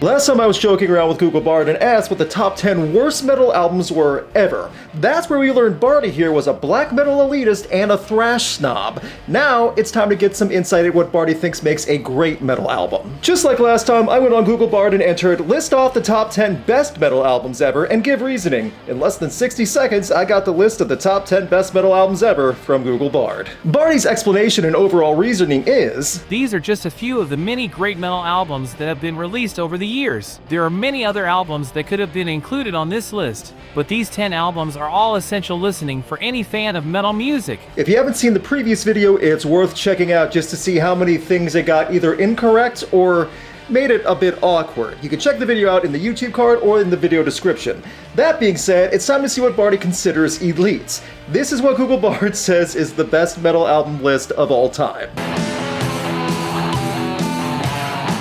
Last time I was joking around with Google Bard and asked what the top 10 worst metal albums were ever. That's where we learned Bardy here was a black metal elitist and a thrash snob. Now it's time to get some insight at what Bardy thinks makes a great metal album. Just like last time, I went on Google Bard and entered list off the top 10 best metal albums ever and give reasoning. In less than 60 seconds, I got the list of the top 10 best metal albums ever from Google Bard. Bardy's explanation and overall reasoning is, these are just a few of the many great metal albums that have been released over the years. There are many other albums that could have been included on this list, but these 10 albums are all essential listening for any fan of metal music. If you haven't seen the previous video, it's worth checking out just to see how many things it got either incorrect or made it a bit awkward. You can check the video out in the YouTube card or in the video description. That being said, it's time to see what Bardy considers elites. This is what Google Bard says is the best metal album list of all time.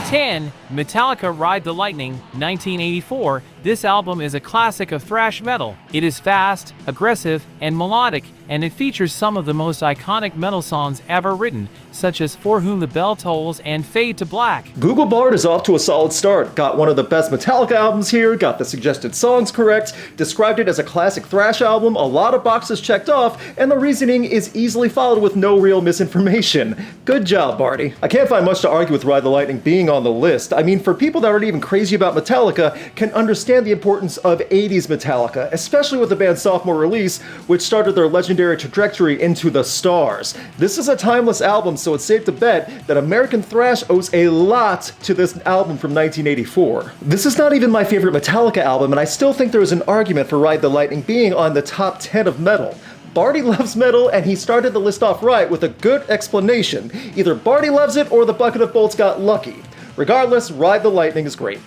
10. Metallica Ride the Lightning, 1984. This album is a classic of thrash metal. It is fast, aggressive, and melodic, and it features some of the most iconic metal songs ever written, such as For Whom the Bell Tolls and Fade to Black. Google Bard is off to a solid start. Got one of the best Metallica albums here, got the suggested songs correct, described it as a classic thrash album, a lot of boxes checked off, and the reasoning is easily followed with no real misinformation. Good job, Bardy. I can't find much to argue with Ride the Lightning being on the list. I mean, for people that aren't even crazy about Metallica, can understand the importance of 80s Metallica, especially with the band's sophomore release, which started their legendary trajectory into the stars. This is a timeless album, so it's safe to bet that American thrash owes a lot to this album from 1984. This is not even my favorite Metallica album, and I still think there is an argument for Ride the Lightning being on the top 10 of metal. Bardy loves metal, and he started the list off right with a good explanation. Either Bardy loves it or the bucket of bolts got lucky. Regardless, Ride the Lightning is great.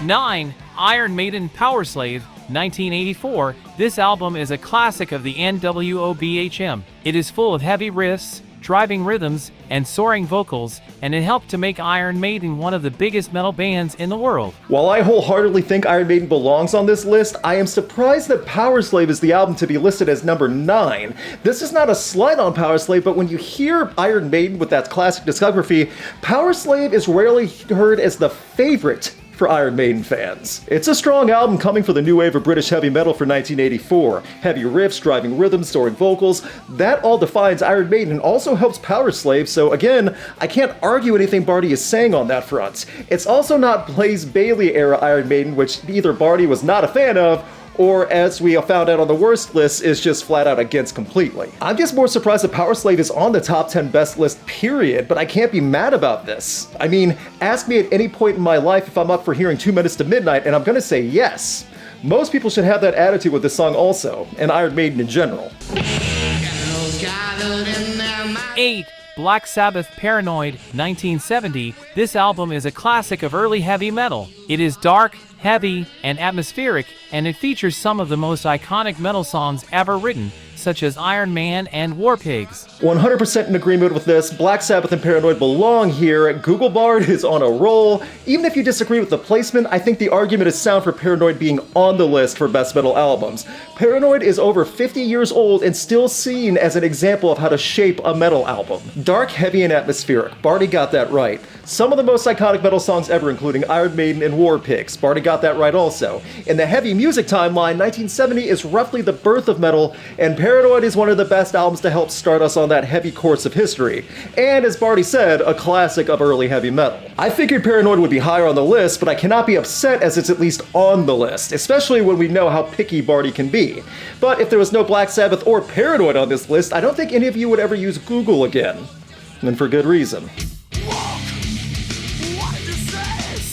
9. Iron Maiden Powerslave, 1984. This album is a classic of the NWOBHM. It is full of heavy riffs, driving rhythms, and soaring vocals, and it helped to make Iron Maiden one of the biggest metal bands in the world. While I wholeheartedly think Iron Maiden belongs on this list, I am surprised that Powerslave is the album to be listed as number 9. This is not a slight on Powerslave, but when you hear Iron Maiden with that classic discography, Powerslave is rarely heard as the favorite for Iron Maiden fans. It's a strong album coming for the new wave of British heavy metal for 1984. Heavy riffs, driving rhythms, soaring vocals, that all defines Iron Maiden and also helps Powerslave, so again, I can't argue anything Bardy is saying on that front. It's also not Blaze Bayley era Iron Maiden, which either Bardy was not a fan of, or as we found out on the worst list, is just flat out against completely. I'm just more surprised that Powerslave is on the top 10 best list, period, but I can't be mad about this. I mean, ask me at any point in my life if I'm up for hearing 2 Minutes to Midnight, and I'm gonna say yes. Most people should have that attitude with this song also, and Iron Maiden in general. 8. Black Sabbath Paranoid, 1970. This album is a classic of early heavy metal. It is dark, heavy, and atmospheric, and it features some of the most iconic metal songs ever written, such as Iron Man and War Pigs. 100% in agreement with this. Black Sabbath and Paranoid belong here. Google Bard is on a roll. Even if you disagree with the placement, I think the argument is sound for Paranoid being on the list for best metal albums. Paranoid is over 50 years old and still seen as an example of how to shape a metal album. Dark, heavy, and atmospheric. Bardy got that right. Some of the most iconic metal songs ever, including Iron Maiden and War Pigs. Bardy got that right also. In the heavy music timeline, 1970 is roughly the birth of metal, and Paranoid is one of the best albums to help start us on that heavy course of history. And as Bardy said, a classic of early heavy metal. I figured Paranoid would be higher on the list, but I cannot be upset as it's at least on the list, especially when we know how picky Bardy can be. But if there was no Black Sabbath or Paranoid on this list, I don't think any of you would ever use Google again. And for good reason.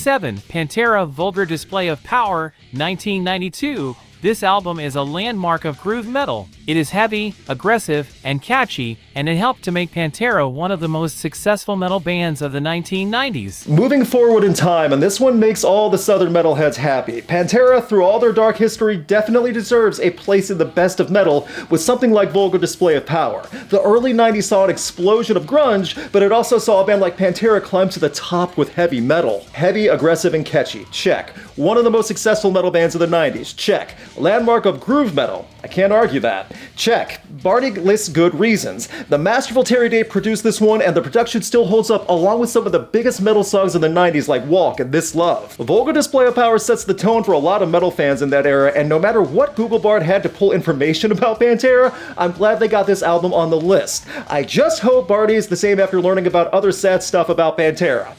7. Pantera Vulgar Display of Power, 1992. This album is a landmark of groove metal. It is heavy, aggressive, and catchy, and it helped to make Pantera one of the most successful metal bands of the 1990s. Moving forward in time, and this one makes all the southern metalheads happy. Pantera, through all their dark history, definitely deserves a place in the best of metal with something like Vulgar Display of Power. The early 90s saw an explosion of grunge, but it also saw a band like Pantera climb to the top with heavy metal. Heavy, aggressive, and catchy. Check. One of the most successful metal bands of the 90s. Check. Landmark of groove metal. I can't argue that. Check. Bardy lists good reasons. The masterful Terry Date produced this one, and the production still holds up along with some of the biggest metal songs in the 90s like Walk and This Love. A vulgar display of power sets the tone for a lot of metal fans in that era, and no matter what Google Bard had to pull information about Pantera, I'm glad they got this album on the list. I just hope Bardy is the same after learning about other sad stuff about Pantera.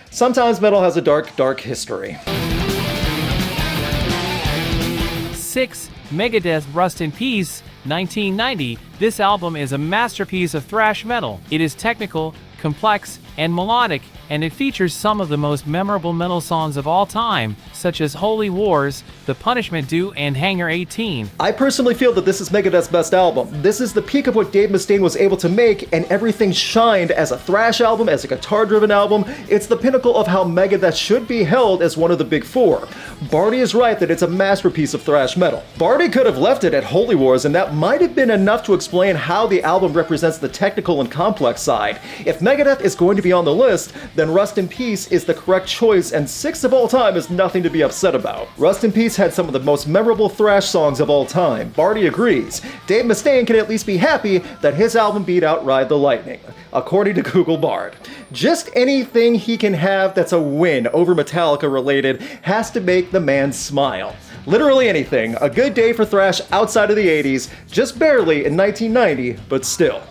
Sometimes metal has a dark, dark history. 6. Megadeth Rust in Peace, 1990. This album is a masterpiece of thrash metal. It is technical, complex, and melodic, and it features some of the most memorable metal songs of all time, such as Holy Wars, The Punishment Due, and Hangar 18. I personally feel that this is Megadeth's best album. This is the peak of what Dave Mustaine was able to make, and everything shined as a thrash album, as a guitar-driven album. It's the pinnacle of how Megadeth should be held as one of the big four. Bardy is right that it's a masterpiece of thrash metal. Bardy could have left it at Holy Wars, and that might have been enough to explain how the album represents the technical and complex side. If Megadeth is going to be on the list, then Rust in Peace is the correct choice, and 6 of all time is nothing to be upset about. Rust in Peace had some of the most memorable thrash songs of all time. Bardy agrees. Dave Mustaine can at least be happy that his album beat out Ride the Lightning, according to Google Bard. Just anything he can have that's a win over Metallica related has to make the man smile. Literally anything. A good day for thrash outside of the 80s, just barely in 1990, but still.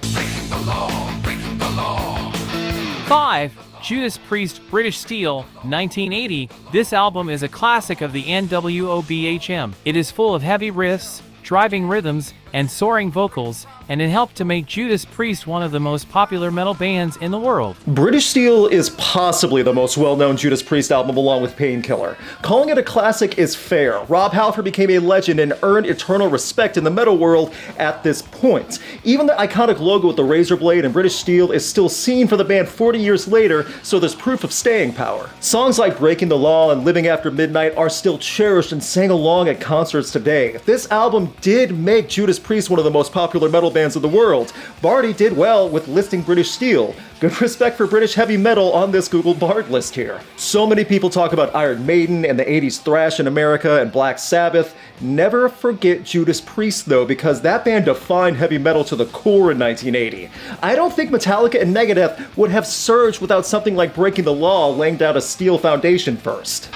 5. Judas Priest British Steel, 1980. This album is a classic of the NWOBHM. It is full of heavy riffs, driving rhythms, and soaring vocals, and it helped to make Judas Priest one of the most popular metal bands in the world. British Steel is possibly the most well-known Judas Priest album along with Painkiller. Calling it a classic is fair. Rob Halford became a legend and earned eternal respect in the metal world at this point. Even the iconic logo with the razor blade and British Steel is still seen for the band 40 years later, so there's proof of staying power. Songs like Breaking the Law and Living After Midnight are still cherished and sang along at concerts today. This album did make Judas Priest one of the most popular metal bands of the world. Bardy did well with listing British Steel. Good respect for British heavy metal on this Google Bard list here. So many people talk about Iron Maiden and the 80s thrash in America and Black Sabbath. Never forget Judas Priest though, because that band defined heavy metal to the core in 1980. I don't think Metallica and Megadeth would have surged without something like Breaking the Law laying down a steel foundation first.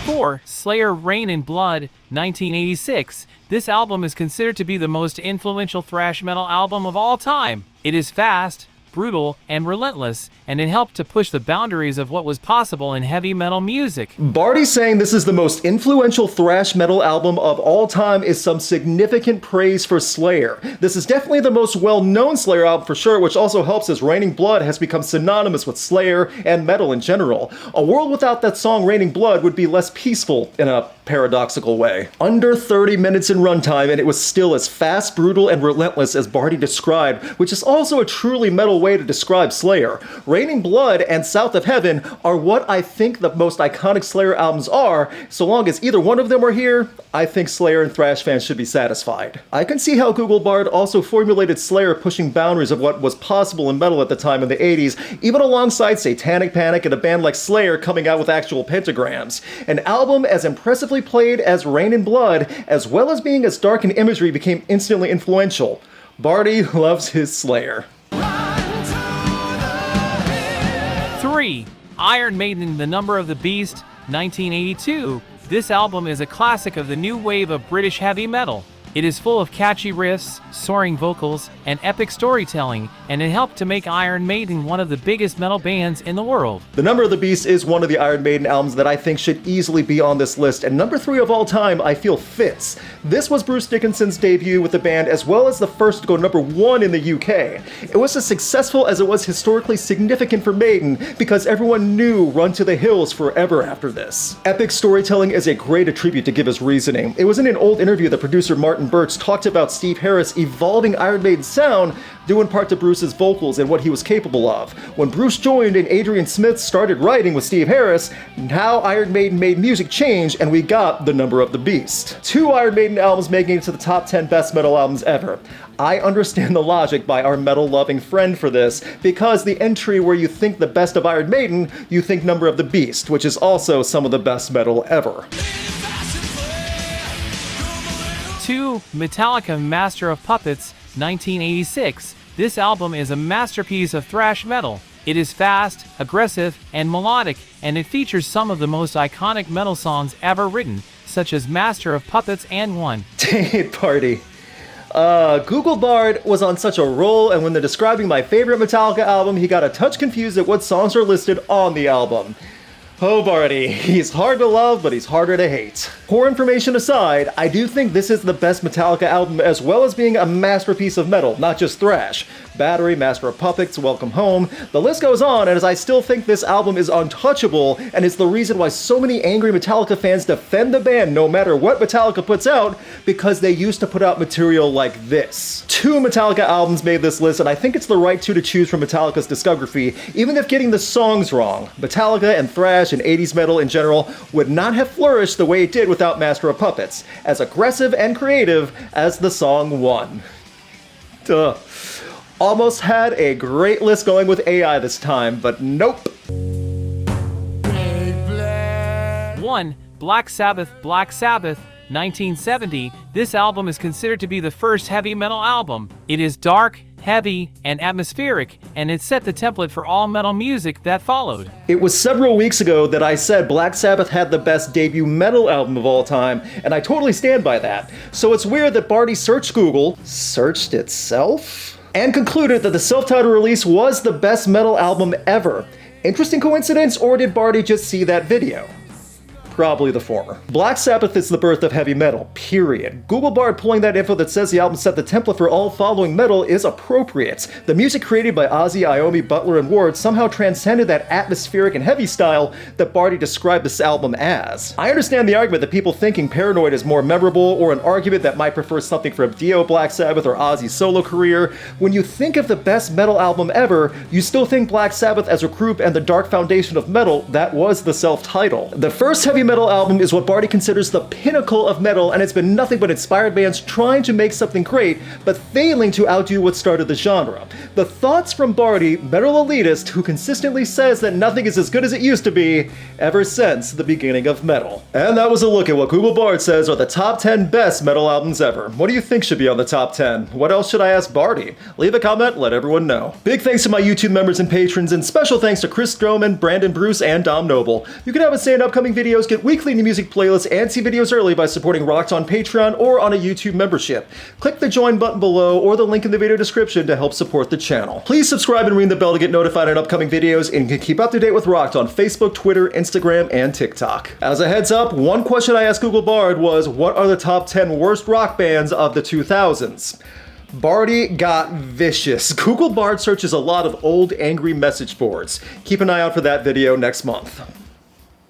4. Slayer Rain in Blood, 1986. This album is considered to be the most influential thrash metal album of all time. It is fast, brutal, and relentless, and it helped to push the boundaries of what was possible in heavy metal music. Bardy saying this is the most influential thrash metal album of all time is some significant praise for Slayer. This is definitely the most well-known Slayer album for sure, which also helps as Raining Blood has become synonymous with Slayer and metal in general. A world without that song Raining Blood would be less peaceful in a paradoxical way. Under 30 minutes in runtime, and it was still as fast, brutal, and relentless as Bardy described, which is also a truly metal way to describe Slayer. Raining Blood and South of Heaven are what I think the most iconic Slayer albums are. So long as either one of them are here, I think Slayer and thrash fans should be satisfied. I can see how Google Bard also formulated Slayer pushing boundaries of what was possible in metal at the time in the 80s, even alongside Satanic Panic and a band like Slayer coming out with actual pentagrams. An album as impressively played as Rain in Blood, as well as being as dark in imagery, became instantly influential. Bardy loves his Slayer. 3. Iron Maiden, The Number of the Beast, 1982. This album is a classic of the new wave of British heavy metal. It is full of catchy riffs, soaring vocals, and epic storytelling, and it helped to make Iron Maiden one of the biggest metal bands in the world. The Number of the Beast is one of the Iron Maiden albums that I think should easily be on this list, and number 3 of all time I feel fits. This was Bruce Dickinson's debut with the band, as well as the first to go number 1 in the UK. It was as successful as it was historically significant for Maiden, because everyone knew Run to the Hills forever after this. Epic storytelling is a great attribute to give his reasoning. It was in an old interview that producer Martin and Birch talked about Steve Harris evolving Iron Maiden's sound due in part to Bruce's vocals and what he was capable of. When Bruce joined and Adrian Smith started writing with Steve Harris, how Iron Maiden made music change and we got The Number of the Beast. 2 Iron Maiden albums making it to the top 10 best metal albums ever. I understand the logic by our metal-loving friend for this, because the entry where you think the best of Iron Maiden, you think Number of the Beast, which is also some of the best metal ever. 2. Metallica Master of Puppets, 1986. This album is a masterpiece of thrash metal. It is fast, aggressive, and melodic, and it features some of the most iconic metal songs ever written, such as Master of Puppets and One. Dang it, Bardy. Google Bard was on such a roll, and when they're describing my favorite Metallica album, he got a touch confused at what songs are listed on the album. Oh, Bardy, he's hard to love, but he's harder to hate. Poor information aside, I do think this is the best Metallica album, as well as being a masterpiece of metal, not just thrash. Battery, Master of Puppets, Welcome Home, the list goes on, and as I still think this album is untouchable, and is the reason why so many angry Metallica fans defend the band no matter what Metallica puts out, because they used to put out material like this. 2 Metallica albums made this list, and I think it's the right 2 to choose from Metallica's discography, even if getting the songs wrong. Metallica and thrash and 80s metal in general would not have flourished the way it did without Master of Puppets, as aggressive and creative as the song One. Duh. Almost had a great list going with AI this time, but nope. 1. Black Sabbath, 1970. This album is considered to be the first heavy metal album. It is dark, heavy, and atmospheric, and it set the template for all metal music that followed. It was several weeks ago that I said Black Sabbath had the best debut metal album of all time, and I totally stand by that. So it's weird that Bardy searched itself? And concluded that the self-titled release was the best metal album ever. Interesting coincidence, or did Bardy just see that video? Probably the former. Black Sabbath is the birth of heavy metal, period. Google Bard pulling that info that says the album set the template for all following metal is appropriate. The music created by Ozzy, Iommi, Butler, and Ward somehow transcended that atmospheric and heavy style that Bardy described this album as. I understand the argument that people thinking Paranoid is more memorable, or an argument that might prefer something from Dio, Black Sabbath, or Ozzy's solo career. When you think of the best metal album ever, you still think Black Sabbath as a group and the dark foundation of metal that was the self-title. The first heavy metal album is what Bardy considers the pinnacle of metal, and it's been nothing but inspired bands trying to make something great, but failing to outdo what started the genre. The thoughts from Bardy, metal elitist, who consistently says that nothing is as good as it used to be ever since the beginning of metal. And that was a look at what Google Bard says are the top 10 best metal albums ever. What do you think should be on the top 10? What else should I ask Bardy? Leave a comment, let everyone know. Big thanks to my YouTube members and patrons, and special thanks to Chris Stroman, Brandon Bruce, and Dom Noble. You can have a say in upcoming videos, get weekly new music playlists, and see videos early by supporting Rocked on Patreon or on a YouTube membership. Click the join button below or the link in the video description to help support the channel. Please subscribe and ring the bell to get notified on upcoming videos, and you can keep up to date with Rocked on Facebook, Twitter, Instagram, and TikTok. As a heads up, one question I asked Google Bard was, what are the top 10 worst rock bands of the 2000s? Bardy got vicious. Google Bard searches a lot of old angry message boards. Keep an eye out for that video next month.